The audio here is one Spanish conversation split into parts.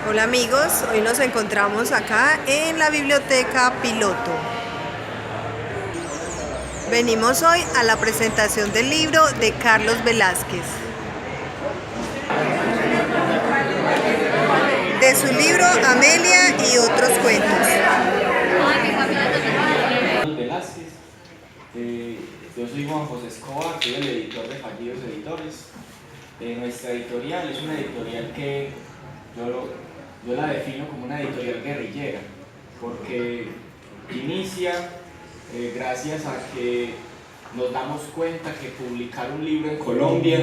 Hola amigos, hoy nos encontramos acá en la biblioteca Piloto. Venimos hoy a la presentación del libro de Carlos Velázquez. De su libro Amelia y otros cuentos. Velázquez. Yo soy Juan José Escobar, soy el editor de Fallidos Editores. Nuestra editorial es una editorial que yo la defino como una editorial guerrillera, porque inicia gracias a que nos damos cuenta que publicar un libro en Colombia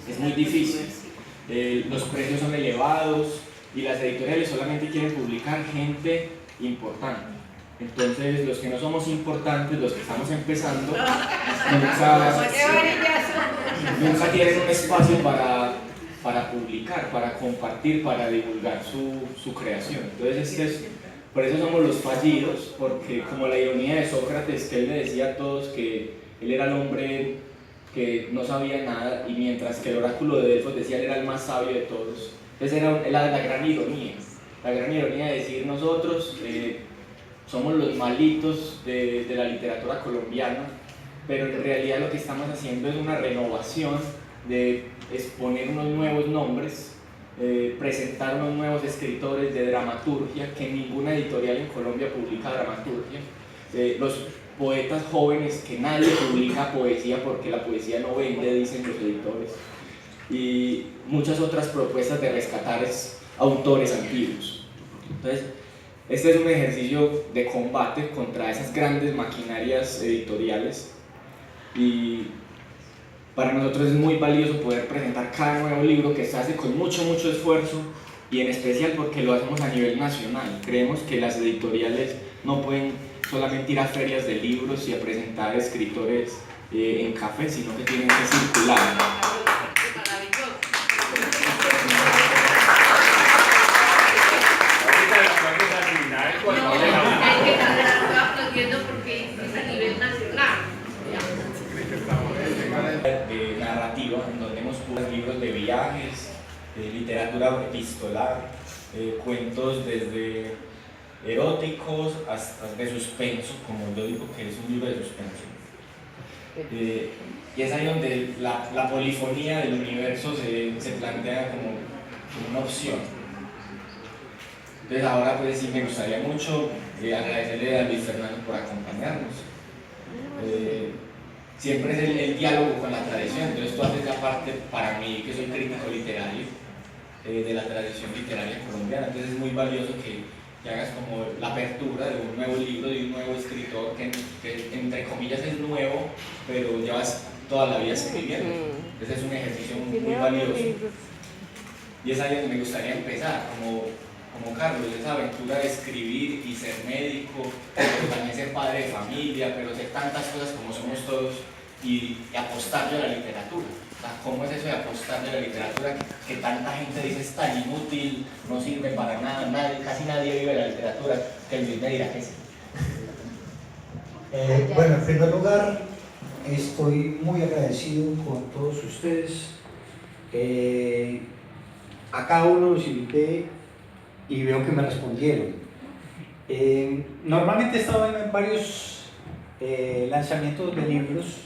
es muy difícil. Los precios son elevados y las editoriales solamente quieren publicar gente importante. Entonces, los que no somos importantes, los que estamos empezando, nunca tienen un espacio para publicar, para compartir, para divulgar su creación. Entonces, por eso somos los fallidos, porque como la ironía de Sócrates, que él le decía a todos que él era el hombre que no sabía nada, y mientras que el oráculo de Delfos decía que él era el más sabio de todos. Entonces era la gran ironía de decir nosotros somos los malitos de la literatura colombiana, pero en realidad lo que estamos haciendo es una renovación de exponer unos nuevos nombres, presentar unos nuevos escritores de dramaturgia, que ninguna editorial en Colombia publica dramaturgia, los poetas jóvenes, que nadie publica poesía porque la poesía no vende, dicen los editores, y muchas otras propuestas de rescatar autores antiguos. Entonces, este es un ejercicio de combate contra esas grandes maquinarias editoriales, y para nosotros es muy valioso poder presentar cada nuevo libro que se hace con mucho esfuerzo, y en especial porque lo hacemos a nivel nacional. Creemos que las editoriales no pueden solamente ir a ferias de libros y a presentar escritores en café, sino que tienen que circular. Hay que estar aplaudiendo porque es a nivel nacional. De narrativa, en donde hemos puesto libros de viajes, literatura epistolar, cuentos desde eróticos hasta de suspenso, como yo digo que es un libro de suspenso. Y es ahí donde la polifonía del universo se plantea como una opción. Entonces ahora pues sí me gustaría mucho agradecerle a Luis Fernando por acompañarnos. Siempre es el diálogo con la tradición, entonces tú haces la parte, para mí que soy crítico literario, de la tradición literaria colombiana, entonces es muy valioso que hagas como la apertura de un nuevo libro, de un nuevo escritor que entre comillas es nuevo, pero llevas toda la vida escribiendo. Entonces es un ejercicio muy valioso. Y es ahí donde me gustaría empezar, como Carlos, esa aventura de escribir y ser médico, pero también ser padre de familia, pero ser tantas cosas como somos todos, y apostarle a la literatura. O sea, ¿cómo es eso de apostarle a la literatura que tanta gente dice es tan inútil, no sirve para nada, casi nadie vive la literatura? Que Luis me dirá que sí. Bueno, en primer lugar, estoy muy agradecido con todos ustedes. A cada uno los invité y veo que me respondieron. Normalmente he estado en varios lanzamientos de libros,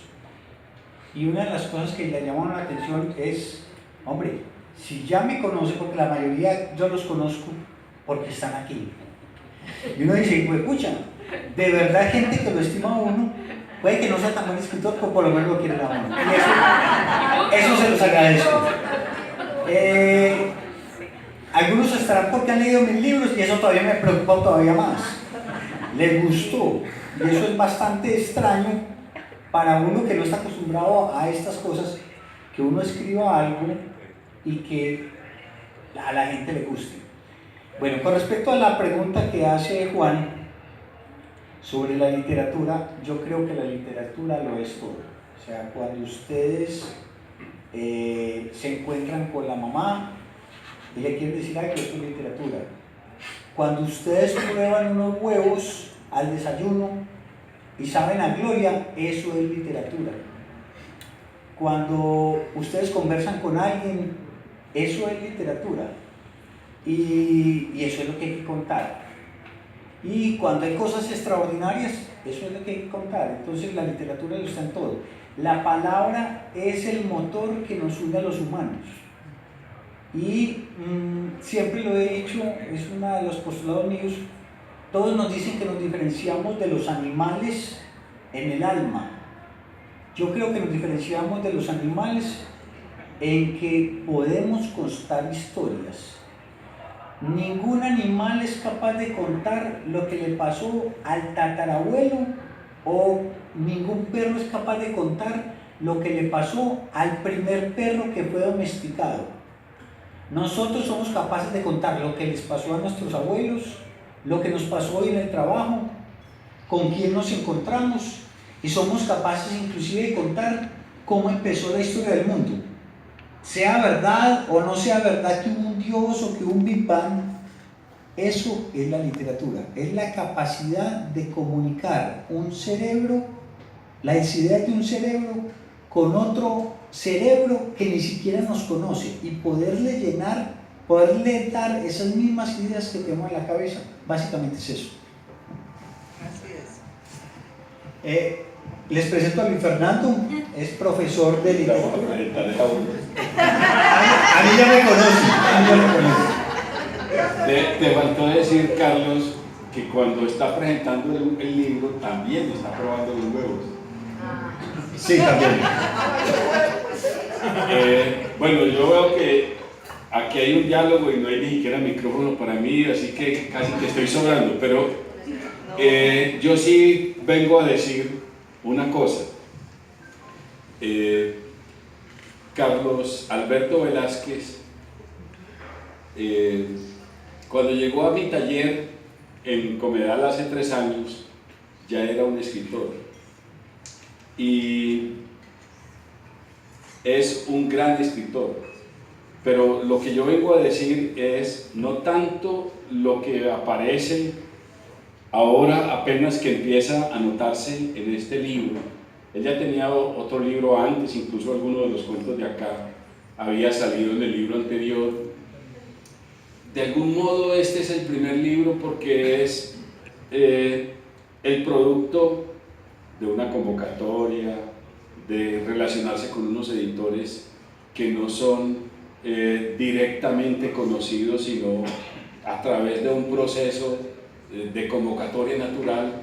y una de las cosas que le llamaron la atención es, hombre, si ya me conoce, porque la mayoría yo los conozco porque están aquí. Y uno dice, pues escucha, de verdad hay gente que lo estima a uno, puede que no sea tan buen escritor, pero por lo menos lo quieren a uno. Y eso se los agradezco. Algunos estarán porque han leído mis libros, y eso todavía me preocupa todavía más. Les gustó, y eso es bastante extraño para uno que no está acostumbrado a estas cosas, que uno escriba algo y que a la gente le guste. Bueno, con respecto a la pregunta que hace Juan sobre la literatura, yo creo que la literatura lo es todo. O sea, cuando ustedes se encuentran con la mamá y le quieren decir, ay, que esto es literatura. Cuando ustedes prueban unos huevos al desayuno y saben a gloria, eso es literatura. Cuando ustedes conversan con alguien, eso es literatura. y eso es lo que hay que contar. Y cuando hay cosas extraordinarias, eso es lo que hay que contar. Entonces la literatura lo está en todo. La palabra es el motor que nos une a los humanos. Y siempre lo he dicho, es uno de los postulados míos, todos nos dicen que nos diferenciamos de los animales en el alma. Yo creo que nos diferenciamos de los animales en que podemos contar historias. Ningún animal es capaz de contar lo que le pasó al tatarabuelo, o ningún perro es capaz de contar lo que le pasó al primer perro que fue domesticado. Nosotros somos capaces de contar lo que les pasó a nuestros abuelos, lo que nos pasó hoy en el trabajo, con quién nos encontramos, y somos capaces inclusive de contar cómo empezó la historia del mundo. Sea verdad o no sea verdad que hubo un Dios o que hubo un Big Bang, eso es la literatura, es la capacidad de comunicar un cerebro, las ideas de un cerebro con otro cerebro que ni siquiera nos conoce, y poderle llenar, poderle dar esas mismas ideas que tenemos en la cabeza. Básicamente es eso. Así es. Les presento a Luis Fernando, es profesor de literatura. A mí ya me conocen, Te faltó decir, Carlos, que cuando está presentando el libro también está probando los huevos. Sí, también. Bueno, yo veo que aquí hay un diálogo y no hay ni siquiera micrófono para mí, así que casi que estoy sobrando, pero yo sí vengo a decir una cosa. Carlos Alberto Velázquez, cuando llegó a mi taller en Comedal hace 3 años, ya era un escritor y es un gran escritor, pero lo que yo vengo a decir es no tanto lo que aparece ahora apenas que empieza a notarse en este libro. Él ya tenía otro libro antes, incluso alguno de los cuentos de acá había salido en el libro anterior. De algún modo este es el primer libro porque es el producto de una convocatoria, de relacionarse con unos editores que no son directamente conocidos, sino a través de un proceso de convocatoria natural.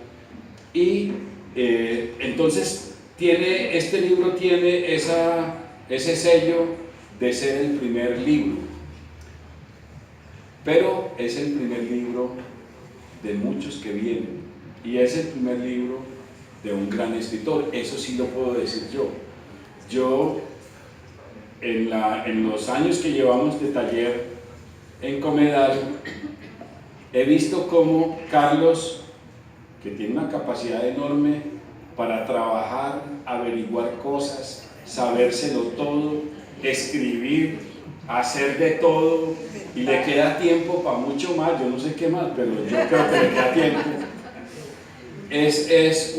Y entonces este libro tiene ese sello de ser el primer libro, pero es el primer libro de muchos que vienen, y es el primer libro de un gran escritor. Eso sí lo puedo decir yo en los años que llevamos de taller en Comedal, he visto cómo Carlos, que tiene una capacidad enorme para trabajar, averiguar cosas, sabérselo todo, escribir, hacer de todo, y le queda tiempo para mucho más, yo no sé qué más, pero yo creo que le queda tiempo. Es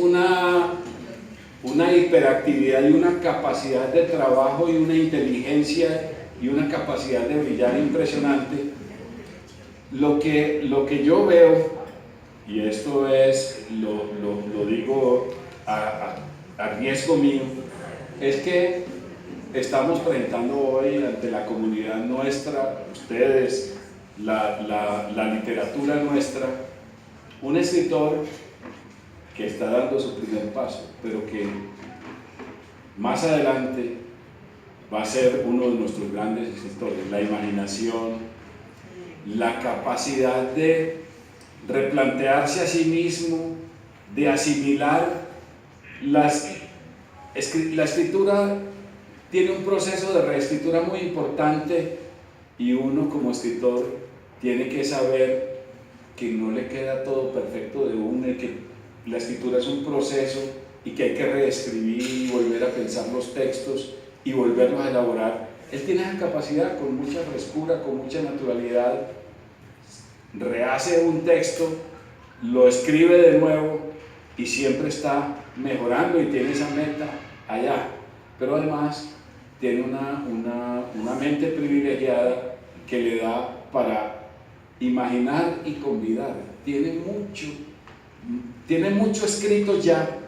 una hiperactividad y una capacidad de trabajo y una inteligencia y una capacidad de brillar impresionante. Lo que yo veo, y esto es, lo digo a riesgo mío, es que estamos presentando hoy ante la comunidad nuestra, ustedes, la literatura nuestra, un escritor que está dando su primer paso, pero que más adelante va a ser uno de nuestros grandes escritores. La imaginación, la capacidad de replantearse a sí mismo, de asimilar la escritura. Tiene un proceso de reescritura muy importante, y uno como escritor tiene que saber que no le queda todo perfecto de una, y que la escritura es un proceso y que hay que reescribir y volver a pensar los textos y volverlos a elaborar. Él tiene esa capacidad con mucha frescura, con mucha naturalidad, rehace un texto, lo escribe de nuevo y siempre está mejorando y tiene esa meta allá, pero además tiene una mente privilegiada que le da para imaginar y convidar. Tiene mucho escrito ya,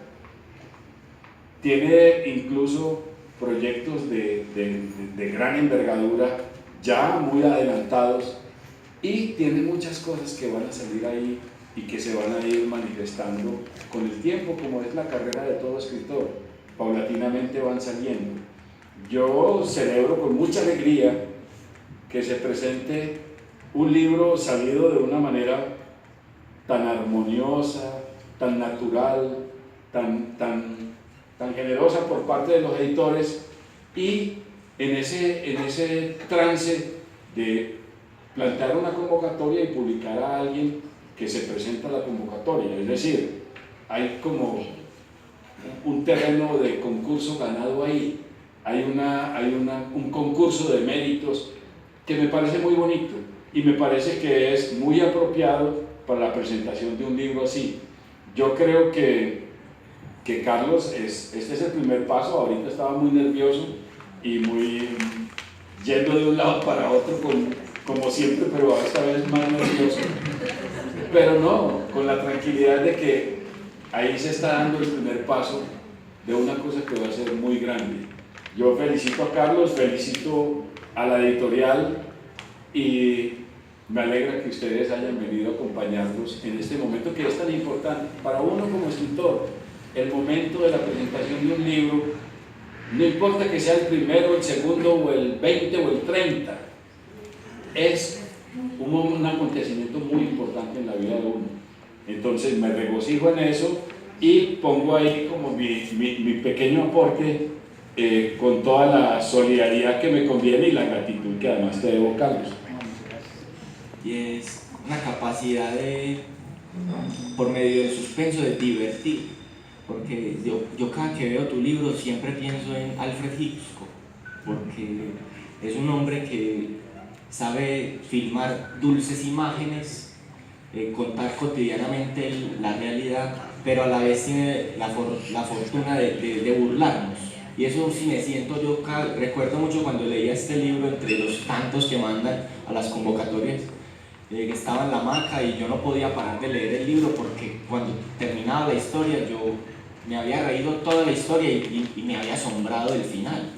tiene incluso proyectos de gran envergadura ya muy adelantados, y tiene muchas cosas que van a salir ahí y que se van a ir manifestando con el tiempo, como es la carrera de todo escritor. Paulatinamente van saliendo. Yo celebro con mucha alegría que se presente un libro salido de una manera tan armoniosa, tan natural, tan generosa por parte de los editores, y en ese trance de plantear una convocatoria y publicar a alguien que se presenta a la convocatoria. Es decir, hay como un terreno de concurso ganado ahí, hay un concurso de méritos que me parece muy bonito y me parece que es muy apropiado para la presentación de un libro así. Yo creo que Carlos, este es el primer paso. Ahorita estaba muy nervioso y muy yendo de un lado para otro, como siempre, pero esta vez más nervioso. Pero no, con la tranquilidad de que ahí se está dando el primer paso de una cosa que va a ser muy grande. Yo felicito a Carlos, felicito a la editorial, y me alegra que ustedes hayan venido a acompañarnos en este momento que es tan importante para uno como escritor. El momento de la presentación de un libro, no importa que sea el primero, el segundo, o el 20 o el 30, es un acontecimiento muy importante en la vida de uno. Entonces me regocijo en eso y pongo ahí como mi pequeño aporte, con toda la solidaridad que me conviene y la gratitud que además te debo, Carlos. Y es una capacidad de, por medio del suspenso, de divertir, porque yo cada que veo tu libro siempre pienso en Alfred Hitchcock, porque es un hombre que sabe filmar dulces imágenes, contar cotidianamente la realidad, pero a la vez tiene la fortuna de burlarnos. Y eso sí me siento yo, recuerdo mucho cuando leía este libro, entre los tantos que mandan a las convocatorias, que estaba en la hamaca y yo no podía parar de leer el libro, porque cuando terminaba la historia yo me había reído toda la historia y me había asombrado el final.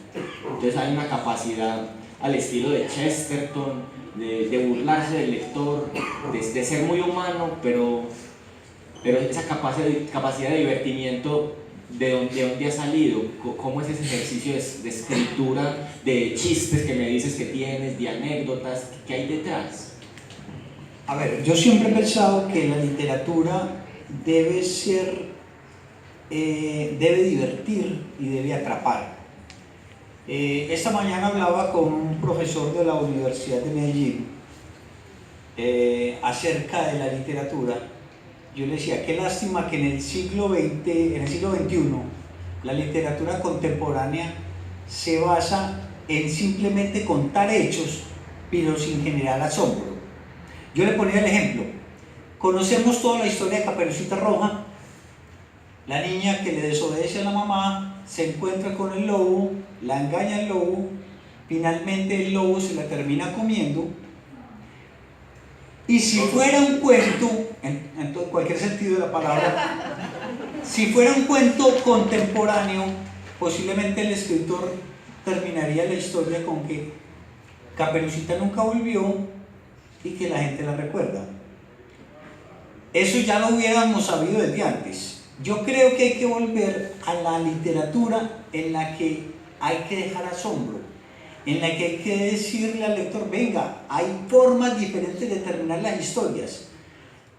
Entonces hay una capacidad al estilo de Chesterton, de burlarse del lector, de ser muy humano, pero esa capacidad de divertimiento, ¿de dónde ha salido? ¿Cómo es ese ejercicio de escritura, de chistes que me dices que tienes, de anécdotas? ¿Qué hay detrás? A ver, yo siempre he pensado que la literatura debe divertir y debe atrapar. Esta mañana hablaba con un profesor de la Universidad de Medellín acerca de la literatura. Yo le decía, qué lástima que en el siglo XXI, la literatura contemporánea se basa en simplemente contar hechos, pero sin generar asombro. Yo le ponía el ejemplo. Conocemos toda la historia de Caperucita Roja, la niña que le desobedece a la mamá, se encuentra con el lobo, la engaña el lobo, finalmente el lobo se la termina comiendo. Y si fuera un cuento, en cualquier sentido de la palabra, si fuera un cuento contemporáneo, posiblemente el escritor terminaría la historia con que Caperucita nunca volvió y que la gente la recuerda. Eso ya lo hubiéramos sabido desde antes. Yo creo que hay que volver a la literatura en la que hay que dejar asombro, en la que hay que decirle al lector, venga, hay formas diferentes de terminar las historias.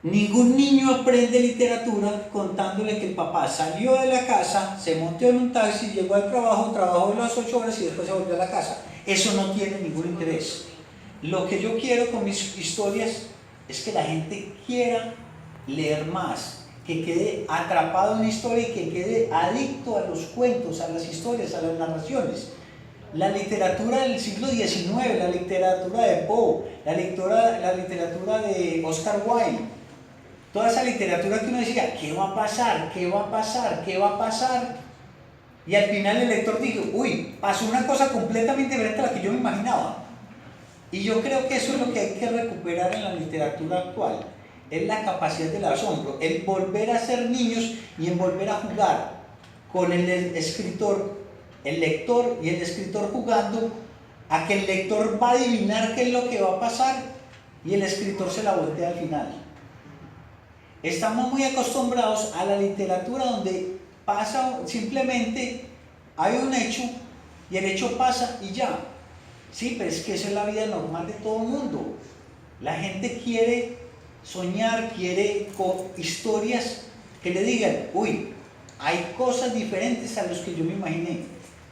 Ningún niño aprende literatura contándole que el papá salió de la casa, se montó en un taxi, llegó al trabajo, trabajó las 8 horas y después se volvió a la casa. Eso no tiene ningún interés. Lo que yo quiero con mis historias es que la gente quiera leer más, que quede atrapado en una historia y que quede adicto a los cuentos, a las historias, a las narraciones. La literatura del siglo XIX, la literatura de Poe, la literatura de Oscar Wilde, toda esa literatura que uno decía, ¿qué va a pasar? ¿Qué va a pasar? ¿Qué va a pasar? Y al final el lector dijo, uy, pasó una cosa completamente diferente a la que yo me imaginaba. Y yo creo que eso es lo que hay que recuperar en la literatura actual, es la capacidad del asombro, el volver a ser niños y en volver a jugar con el escritor, el lector y el escritor jugando a que el lector va a adivinar qué es lo que va a pasar y el escritor se la voltea al final. Estamos muy acostumbrados a la literatura donde pasa simplemente, hay un hecho y el hecho pasa y ya. Sí, pero es que esa es la vida normal de todo el mundo. La gente quiere soñar, quiere historias que le digan, uy, hay cosas diferentes a los que yo me imaginé.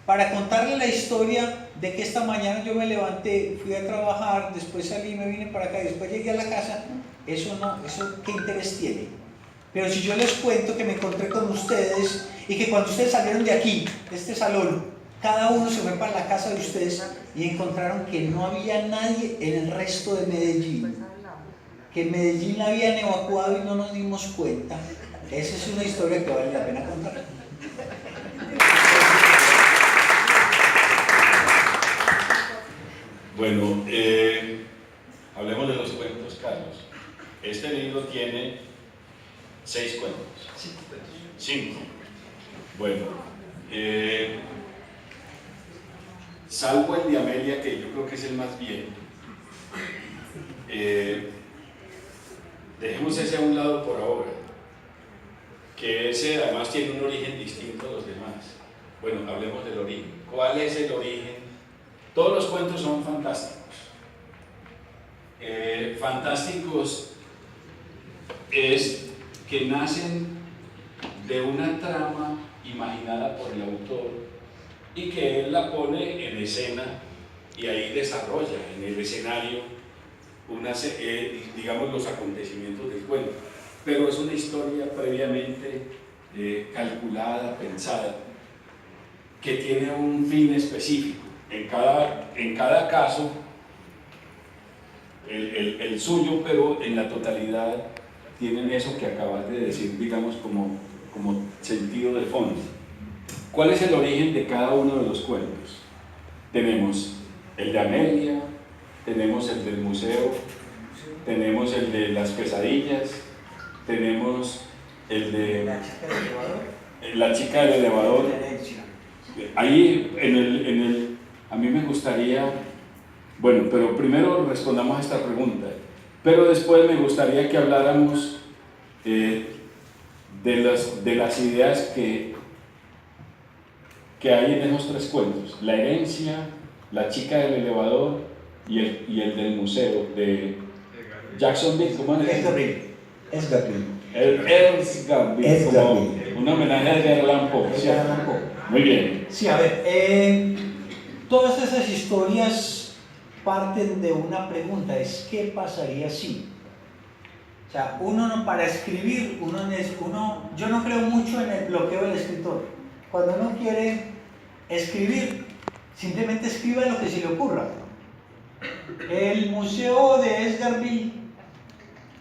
Para contarle la historia de que esta mañana yo me levanté, fui a trabajar, después salí, me vine para acá, después llegué a la casa, eso no, eso qué interés tiene. Pero si yo les cuento que me encontré con ustedes y que cuando ustedes salieron de aquí, de este salón, cada uno se fue para la casa de ustedes y encontraron que no había nadie en el resto de Medellín, que en Medellín la habían evacuado y no nos dimos cuenta. Esa es una historia que vale la pena contar. Bueno, hablemos de los cuentos, Carlos. Este libro tiene 6 cuentos. 5. Bueno, salvo el de Amelia, que yo creo que es el más viejo. Dejemos ese a un lado por ahora, que ese además tiene un origen distinto a los demás. Bueno, hablemos del origen. ¿Cuál es el origen? Todos los cuentos son fantásticos. Fantásticos es que nacen de una trama imaginada por el autor y que él la pone en escena y ahí desarrolla en el escenario digamos los acontecimientos del cuento, pero es una historia previamente calculada, pensada, que tiene un fin específico. En cada caso el suyo, pero en la totalidad tienen eso que acabas de decir, digamos como sentido de fondo. ¿Cuál es el origen de cada uno de los cuentos? Tenemos el de Amelia, tenemos el del museo, tenemos el de las pesadillas, tenemos el de la chica del elevador. Ahí a mí me gustaría, bueno, pero primero respondamos a esta pregunta, pero después me gustaría que habláramos de las ideas que hay en esos 3 cuentos: la herencia, la chica del elevador y el del museo de Jacksonville. ¿Cómo es? Es Gabriel. Ernst Gambit, como un homenaje a Edgar Allan Poe. Muy bien. Sí, a ver, todas esas historias parten de una pregunta, es ¿qué pasaría si? O sea, para escribir, yo no creo mucho en el bloqueo del escritor. Cuando uno quiere escribir, simplemente escriba lo que se le ocurra. El museo de Edgarville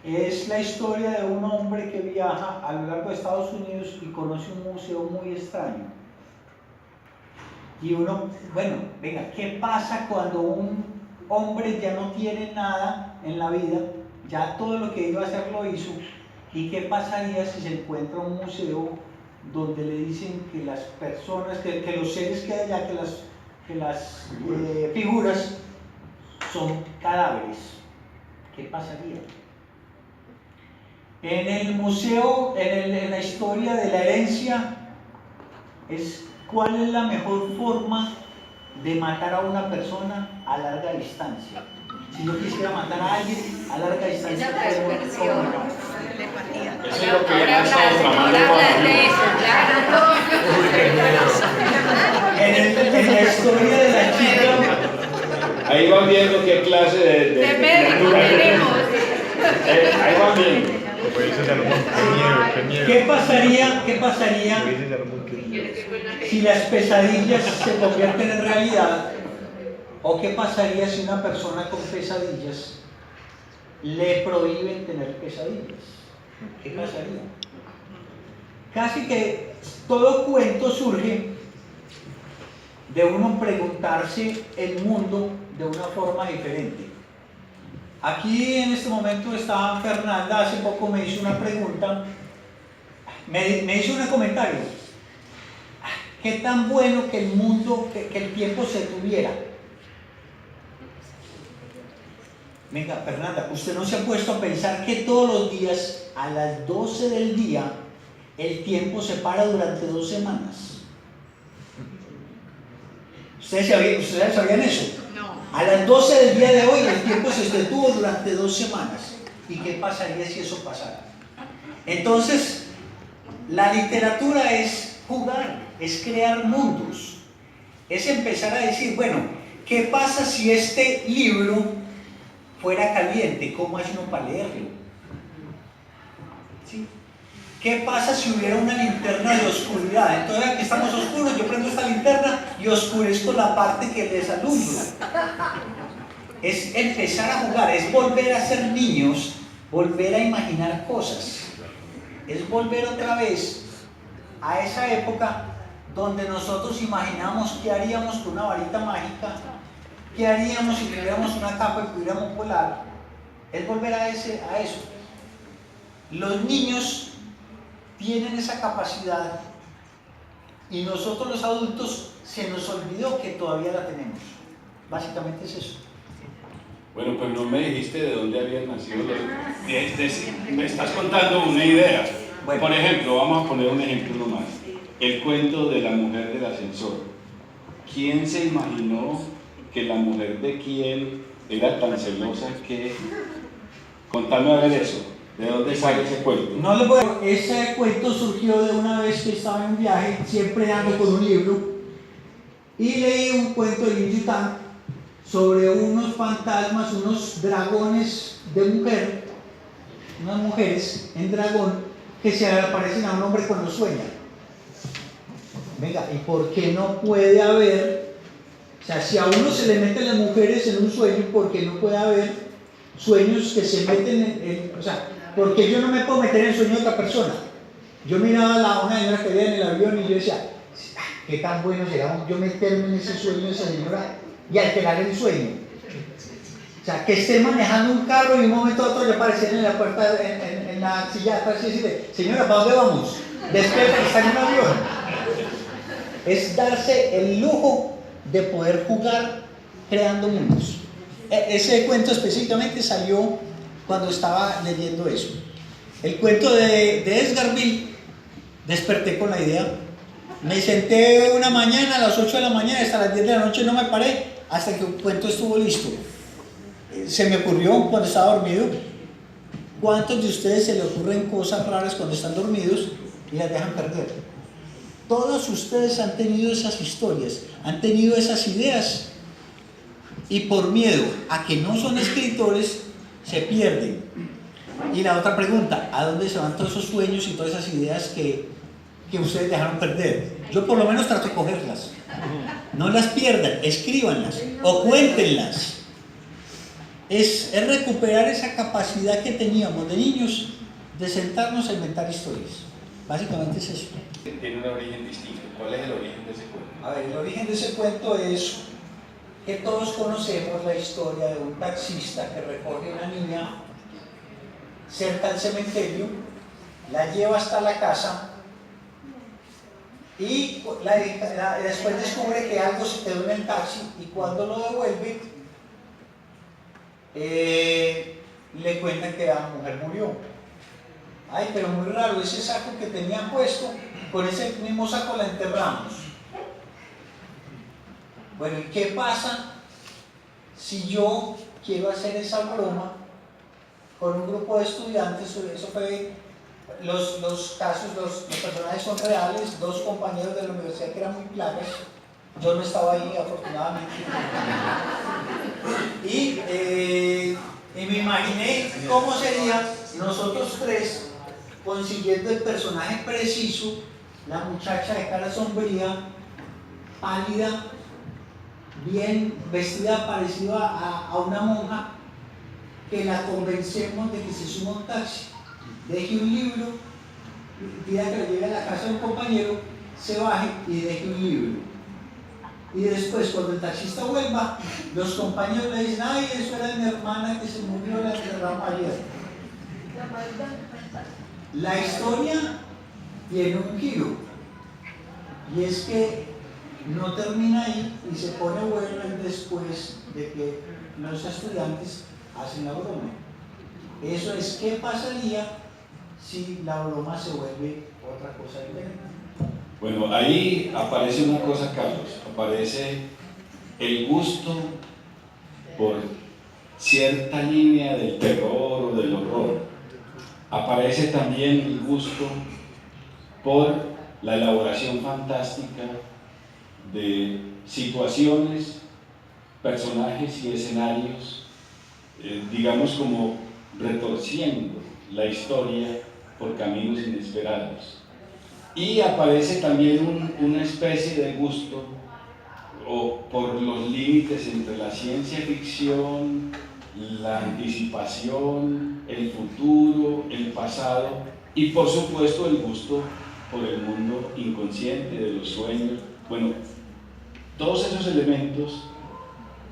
es la historia de un hombre que viaja a lo largo de Estados Unidos y conoce un museo muy extraño. Y uno, bueno, venga, ¿qué pasa cuando un hombre ya no tiene nada en la vida? Ya todo lo que iba a hacer lo hizo. ¿Y qué pasaría si se encuentra un museo donde le dicen que las personas, que los seres que hay allá, que las figuras son cadáveres? ¿Qué pasaría? En el museo, en la historia de la herencia, ¿cuál es la mejor forma de matar a una persona a larga distancia? Si yo quisiera matar a alguien a larga distancia, ¿cómo matar? Eso es lo que ya estamos mamando. En la historia de la chica, Ahí van viendo qué clase de médico tenemos. Ahí van viendo. ¿qué pasaría si las pesadillas se convierten en realidad? ¿O qué pasaría si una persona con pesadillas le prohíben tener pesadillas? ¿Qué pasaría? Casi que todo cuento surge de uno preguntarse el mundo de una forma diferente. Aquí en este momento está Fernanda, hace poco me hizo una pregunta, me hizo un comentario. ¿Qué tan bueno que el mundo, que el tiempo se tuviera? Venga, Fernanda, usted no se ha puesto a pensar que todos los días a las 12 del día el tiempo se para durante 2 semanas. ¿Ustedes sabían eso? No. A las 12 del día de hoy el tiempo se detuvo durante 2 semanas. ¿Y qué pasaría si eso pasara? Entonces, la literatura es jugar, es crear mundos. Es empezar a decir, bueno, ¿qué pasa si este libro fuera caliente? ¿Cómo hace uno para leerlo? ¿Sí? ¿Qué pasa si hubiera una linterna de oscuridad? Entonces aquí estamos oscuros, yo prendo esta linterna y oscurezco la parte que les alumbro. Es empezar a jugar, es volver a ser niños, volver a imaginar cosas. Es volver otra vez a esa época donde nosotros imaginamos qué haríamos con una varita mágica, qué haríamos si tuviéramos una capa y pudiéramos volar. Es volver a eso. Los niños tienen esa capacidad y nosotros los adultos se nos olvidó que todavía la tenemos. Básicamente es eso. Bueno, pues no me dijiste de dónde habían nacido los... Me estás contando una idea. Bueno. Por ejemplo, vamos a poner un ejemplo nomás. El cuento de la mujer del ascensor. ¿Quién se imaginó que la mujer de quién era tan celosa que... Contame a ver eso. ¿De dónde sale ese cuento? No le puedo... Ese cuento surgió de una vez que estaba en un viaje, siempre ando con un libro, y leí un cuento de Lin Yutang sobre unos fantasmas, unos dragones de mujer, unas mujeres en dragón que se aparecen a un hombre cuando sueña. Venga, ¿y por qué no puede haber? O sea, si a uno se le meten las mujeres en un sueño, ¿por qué no puede haber sueños que se meten o sea, ¿por qué yo no me puedo meter en el sueño de otra persona? Yo miraba a una señora que veía en el avión y yo decía, qué tan bueno será yo meterme en ese sueño de esa señora y alterar el sueño. O sea, que esté manejando un carro y de un momento a otro le apareciera en la puerta, en la silla de atrás y decirle, señora, ¿para dónde vamos? Despierta que está en un avión. Es darse el lujo de poder jugar creando mundos. Ese cuento específicamente salió cuando estaba leyendo eso. El cuento de Edgar Bill, desperté con la idea. Me senté una mañana a las 8 de la mañana hasta las 10 de la noche, no me paré hasta que el cuento estuvo listo. Se me ocurrió cuando estaba dormido. ¿Cuántos de ustedes se le ocurren cosas raras cuando están dormidos y las dejan perder? Todos ustedes han tenido esas historias, han tenido esas ideas y por miedo a que no son escritores se pierden. Y la otra pregunta, ¿a dónde se van todos esos sueños y todas esas ideas que ustedes dejaron perder? Yo por lo menos trato de cogerlas. No las pierdan, escríbanlas o cuéntenlas. Es recuperar esa capacidad que teníamos de niños de sentarnos a inventar historias. Básicamente es eso. Tiene un origen distinto. ¿Cuál es el origen de ese cuento? A ver, el origen de ese cuento es que todos conocemos la historia de un taxista que recoge a una niña cerca del cementerio, la lleva hasta la casa y después descubre que algo se quedó en el taxi y cuando lo devuelve le cuentan que la mujer murió. Ay, pero muy raro, ese saco que tenían puesto, con ese mismo saco la enterramos. Bueno, ¿y qué pasa si yo quiero hacer esa broma con un grupo de estudiantes? Eso fue, los casos, los personajes son reales, 2 compañeros de la universidad que eran muy plagas, yo no estaba ahí afortunadamente. Y me imaginé cómo sería nosotros 3 consiguiendo el personaje preciso, la muchacha de cara sombría, pálida, bien vestida, parecida a una monja, que la convencemos de que se suba a un taxi, deje un libro, pida que lo lleve a la casa de un compañero, se baje y deje un libro. Y después, cuando el taxista vuelva, los compañeros le dicen, ay, eso era mi hermana que se murió, la enterramos ayer. La historia tiene un giro, y es que no termina ahí y se pone bueno después de que los estudiantes hacen la broma. Eso es, ¿qué pasaría si la broma se vuelve otra cosa diferente? Bueno, ahí aparece una cosa, Carlos, aparece el gusto por cierta línea del terror o del horror. Aparece también el gusto por la elaboración fantástica de situaciones, personajes y escenarios, digamos como retorciendo la historia por caminos inesperados. Y aparece también una especie de gusto por los límites entre la ciencia ficción, la anticipación, el futuro, el pasado y por supuesto el gusto por el mundo inconsciente de los sueños. Bueno, todos esos elementos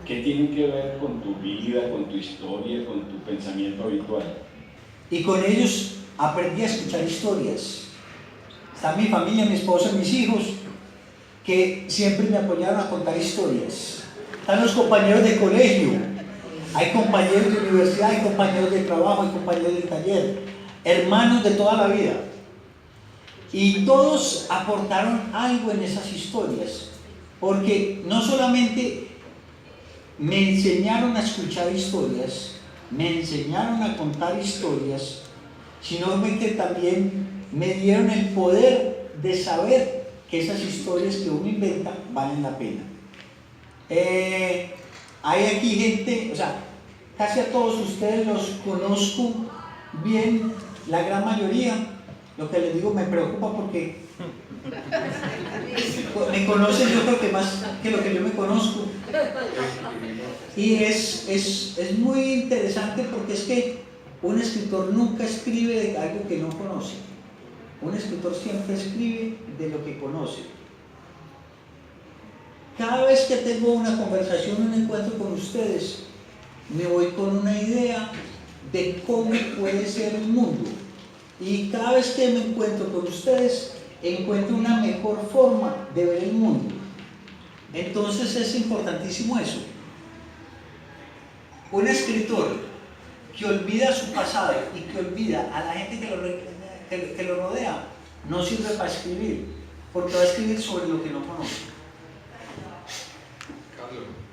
que tienen que ver con tu vida, con tu historia, con tu pensamiento habitual. Y con ellos aprendí a escuchar historias. Está mi familia, mi esposa, mis hijos, que siempre me apoyaron a contar historias. Están los compañeros de colegio, hay compañeros de universidad, hay compañeros de trabajo, hay compañeros de taller, hermanos de toda la vida. Y todos aportaron algo en esas historias, porque no solamente me enseñaron a escuchar historias, me enseñaron a contar historias, sino que también me dieron el poder de saber que esas historias que uno inventa valen la pena. Hay aquí gente, o sea, casi a todos ustedes los conozco bien, la gran mayoría. Lo que les digo me preocupa porque me conocen, yo creo que más que lo que yo me conozco. Y es muy interesante porque es que un escritor nunca escribe de algo que no conoce. Un escritor siempre escribe de lo que conoce. Cada vez que tengo una conversación, un encuentro con ustedes, me voy con una idea de cómo puede ser el mundo. Y cada vez que me encuentro con ustedes, encuentro una mejor forma de ver el mundo. Entonces es importantísimo eso. Un escritor que olvida su pasado y que olvida a la gente que lo rodea, no sirve para escribir, porque va a escribir sobre lo que no conoce.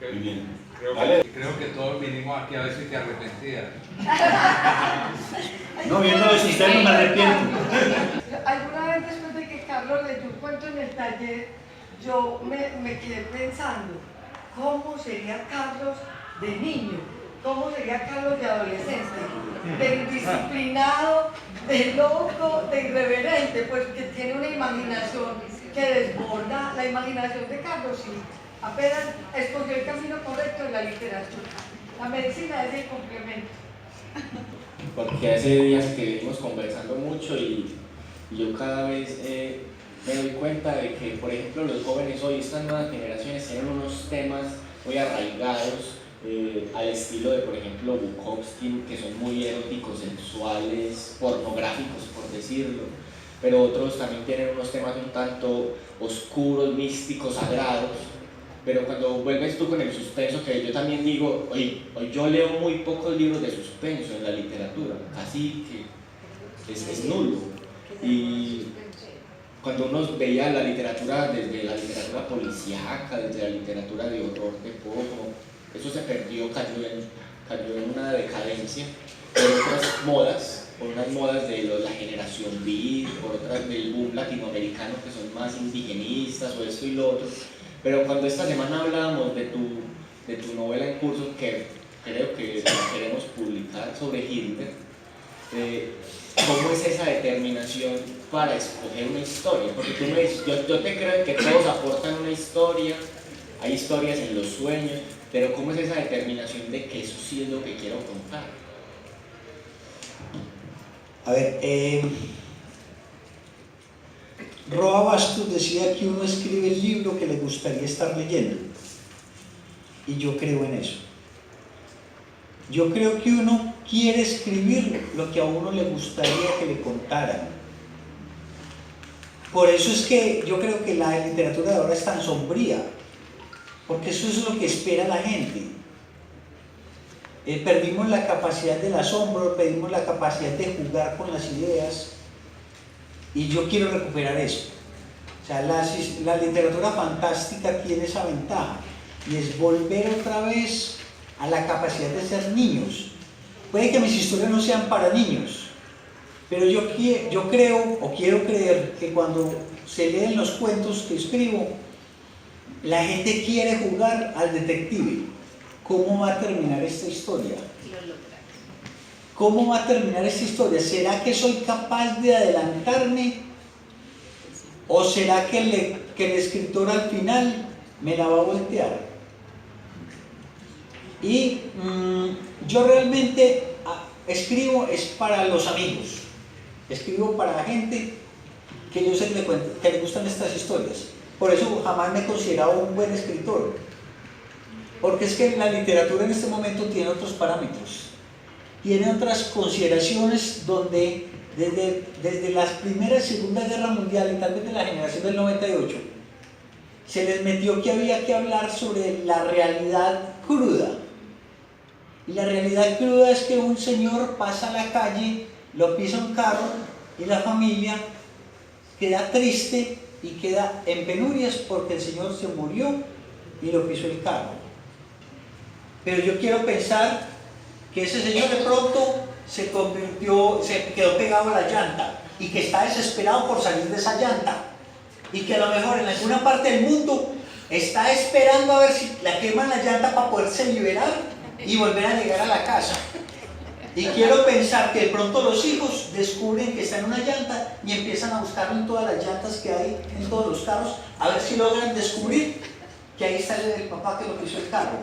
Muy bien. Creo que todos vinimos aquí a ver si te arrepentías. No, viendo los ustedes no me arrepiento. Alguna vez después de que Carlos leyó un cuento en el taller, yo me quedé pensando, ¿cómo sería Carlos de niño? ¿Cómo sería Carlos de adolescente? De indisciplinado, de loco, de irreverente, pues que tiene una imaginación que desborda la imaginación de Carlos y apenas escogió el camino correcto en la literatura. La medicina es el complemento. Porque hace días que venimos conversando mucho y yo cada vez me doy cuenta de que, por ejemplo, los jóvenes hoy, estas nuevas generaciones, tienen unos temas muy arraigados al estilo de, por ejemplo, Bukowski, que son muy eróticos, sensuales, pornográficos, por decirlo, pero otros también tienen unos temas un tanto oscuros, místicos, sagrados. Pero cuando vuelves tú con el suspenso, que yo también digo, hoy yo leo muy pocos libros de suspenso en la literatura, así que es nulo. Y cuando uno veía la literatura desde la literatura policíaca, desde la literatura de horror de Poe, eso se perdió, cayó en una decadencia por otras modas, por unas modas de la generación beat, por otras del boom latinoamericano que son más indigenistas o esto y lo otro. Pero cuando esta semana hablábamos de tu novela en curso, que creo que la queremos publicar, sobre Hitler, ¿cómo es esa determinación para escoger una historia? Porque tú me dices, yo te creo que todos aportan una historia, hay historias en los sueños, pero ¿cómo es esa determinación de que eso sí es lo que quiero contar? A ver, Roa Bastos decía que uno escribe el libro que le gustaría estar leyendo. Y yo creo en eso. Yo creo que uno quiere escribir lo que a uno le gustaría que le contaran. Por eso es que yo creo que la literatura de ahora es tan sombría, porque eso es lo que espera la gente. Perdimos la capacidad del asombro, perdimos la capacidad de jugar con las ideas, y yo quiero recuperar eso. O sea, la literatura fantástica tiene esa ventaja, y es volver otra vez a la capacidad de ser niños. Puede que mis historias no sean para niños, pero yo creo, o quiero creer, que cuando se leen los cuentos que escribo, la gente quiere jugar al detective. ¿Cómo va a terminar esta historia? ¿Cómo va a terminar esta historia? ¿Será que soy capaz de adelantarme? ¿O será que el escritor al final me la va a voltear? Y yo realmente escribo es para los amigos. Escribo para la gente que yo sé que le gustan estas historias. Por eso jamás me he considerado un buen escritor. Porque es que la literatura en este momento tiene otros parámetros. Tiene otras consideraciones donde desde las primeras y Segunda Guerra Mundial y tal vez de la generación del 98 se les metió que había que hablar sobre la realidad cruda. Y la realidad cruda es que un señor pasa a la calle, lo pisa un carro y la familia queda triste y queda en penurias porque el señor se murió y lo pisó el carro. Pero yo quiero pensar que ese señor de pronto se quedó pegado a la llanta y que está desesperado por salir de esa llanta y que a lo mejor en alguna parte del mundo está esperando a ver si la queman la llanta para poderse liberar y volver a llegar a la casa. Y quiero pensar que de pronto los hijos descubren que está en una llanta y empiezan a buscarlo en todas las llantas que hay en todos los carros, a ver si logran descubrir que ahí está el papá que lo pisó el carro.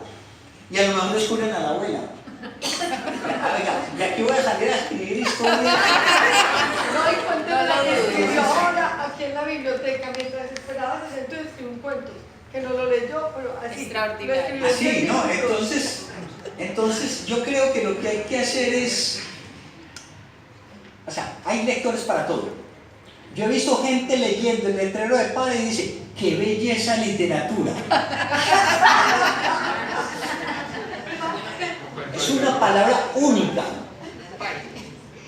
Y a lo mejor descubren a la abuela. Oiga, de aquí voy a salir a escribir historias. No, y cuéntame la que escribió no. ahora aquí en la biblioteca mientras esperaba se sentó y escribió un cuento que no lo leyó, pero así. Extraordinario. Lo escribió Así, en ¿no? 10 minutos. Entonces yo creo que lo que hay que hacer es, o sea, hay lectores para todo. Yo he visto gente leyendo el letrero de padre y dice, ¡qué belleza literatura! Es una palabra única.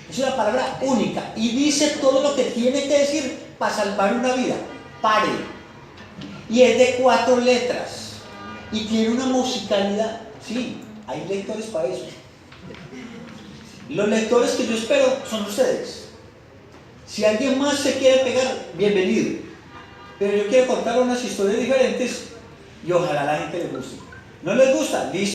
Es una palabra única. Y dice todo lo que tiene que decir para salvar una vida. Pare. Y es de 4 letras. Y tiene una musicalidad. Sí, hay lectores para eso. Los lectores que yo espero son ustedes. Si alguien más se quiere pegar, bienvenido. Pero yo quiero contar unas historias diferentes y ojalá a la gente le guste. ¿No les gusta? Listo.